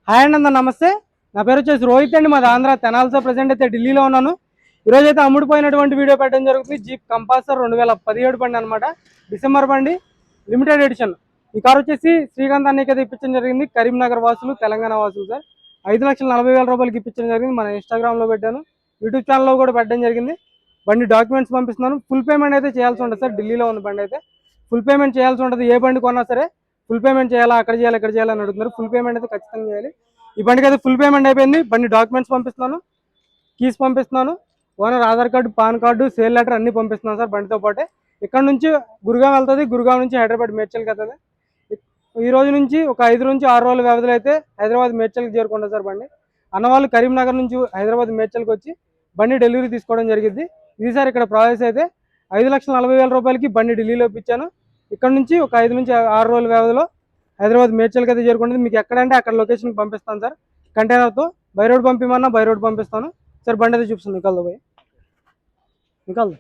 Hi అండి అందరు నమస్తే. నా పేరు వచ్చేసి రోహిత్ అండి. మాది ఆంధ్ర తెనాలితో ప్రజెంట్ అయితే ఢిల్లీలో ఉన్నాను. ఈరోజు అయితే అమ్ముడుపోయినటువంటి వీడియో పెట్టడం జరుగుతుంది. జీప్ కంపాసర్ 2017 బండి అనమాట. డిసెంబర్ బండి, లిమిటెడ్ ఎడిషన్. ఈ కార్ వచ్చేసి శ్రీకాంత్ అన్నకి అయితే ఇప్పించడం జరిగింది. కరీంనగర్ వాసులు, తెలంగాణ వాసులు సార్. 5,40,000 రూపాయలకి ఇప్పించడం జరిగింది. మన ఇన్స్టాగ్రామ్లో పెట్టాను, యూట్యూబ్ ఛానల్లో కూడా పెట్టడం జరిగింది. బండి డాక్యుమెంట్స్ పంపిస్తున్నాను. ఫుల్ పేమెంట్ అయితే చేయాల్సి ఉంటుంది సార్. ఢిల్లీలో ఉన్న బండి అయితే ఫుల్ పేమెంట్ చేయాల్సి ఉంటుంది. ఏ బండి కొన్నా సరే ఫుల్ పేమెంట్ చేయాలా, అక్కడ చేయాలి ఇక్కడ చేయాలని అడుగుతున్నారు. ఫుల్ పేమెంట్ అయితే ఖచ్చితంగా చేయాలి. ఈ బండికి అయితే ఫుల్ పేమెంట్ అయిపోయింది. బండి డాక్యుమెంట్స్ పంపిస్తున్నాను, కీస్ పంపిస్తున్నాను, owner Aadhaar card, pan card, sale letter అన్ని పంపిస్తున్నాను సార్. బండితో పాటే ఇక్కడ నుంచి గురుగాం వెళ్తుంది. గురుగాం నుంచి హైదరాబాద్ మేడ్చల్కి వెళ్తుంది. ఈ రోజు నుంచి ఒక 5 నుంచి 6 రోజుల వ్యవధిలో అయితే హైదరాబాద్ మేడ్చల్కి చేరుకుంటుంది సార్ బండి. అన్నవాళ్ళు కరీంనగర్ నుంచి హైదరాబాద్ మేడ్చల్కి వచ్చి బండి డెలివరీ తీసుకోవడం జరిగింది. ఇది సార్ ఇక్కడ ప్రాసెస్ అయితే 5,40,000 రూపాయలకి బండి ఢిల్లీలో ఇప్పించాను. ఇక్కడ నుంచి ఒక 5 నుంచి 6 రోజుల వ్యవధిలో హైదరాబాద్ మేడ్చల్కి అయితే చేరుకుంటుంది. మీకు ఎక్కడంటే అక్కడ లొకేషన్కి పంపిస్తాను సార్. కంటైనర్తో బై రోడ్ పంపిమన్నా బై రోడ్ పంపిస్తాను సార్. బండి అయితే చూపిస్తాను, నికాల్దా పోయి నికాల్దా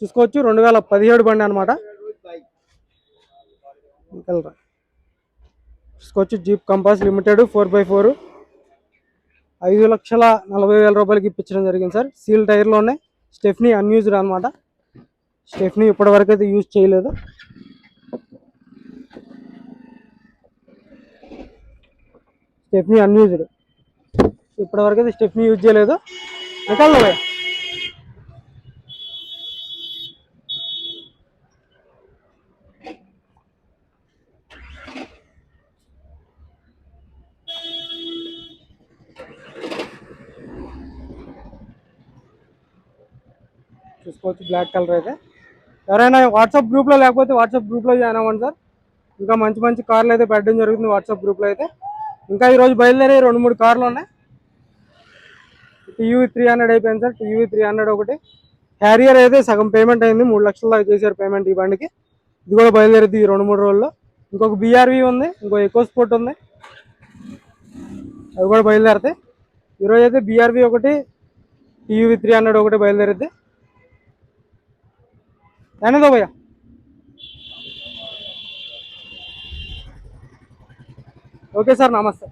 చూసుకోవచ్చు. 2017 బండి అనమాట. నికల్రా చూసుకోవచ్చు. జీప్ కంపాస్ లిమిటెడ్ 4x4 5,40,000 రూపాయలకి ఇప్పించడం జరిగింది సార్. సీల్ టైర్లో ఉన్నాయి. స్టెఫ్నీ అన్యూజ్డ్ అనమాట. స్టెఫ్నీ ఇప్పటివరకు అయితే యూజ్ చేయలేదు. స్టెఫ్నీ అన్యూజ్డ్, ఇప్పటివరకు అయితే స్టెఫ్నీ యూజ్ చేయలేదు. నికాల్దా భయ్యా చూసుకోవచ్చు. బ్లాక్ కలర్ అయితే ఎవరైనా వాట్సాప్ గ్రూప్లో లేకపోతే వాట్సాప్ గ్రూప్లో జాయిన్ అవ్వండి సార్. ఇంకా మంచి మంచి కార్లు అయితే పెట్టడం జరుగుతుంది వాట్సాప్ గ్రూప్లో అయితే. ఇంకా ఈరోజు బయలుదేరే 2-3 కార్లు ఉన్నాయి. టీవీ 300 అయిపోయింది సార్. టీవీ 300 ఒకటి. హ్యారియర్ అయితే సగం పేమెంట్ అయింది. 3 లక్షల దాకా చేశారు పేమెంట్ ఈ బండికి. ఇది కూడా బయలుదేరుద్ది ఈ 2-3 రోజుల్లో. ఇంకొక బీఆర్వీ ఉంది, ఇంకో ఎకో స్పోర్ట్ ఉంది, అవి కూడా బయలుదేరుతాయి. ఈరోజు అయితే బీఆర్వీ ఒకటి, టీవీ 300 ఒకటి బయలుదేరుద్ది. ఏనేదో భయ్యా ఓకే సార్, నమస్తే.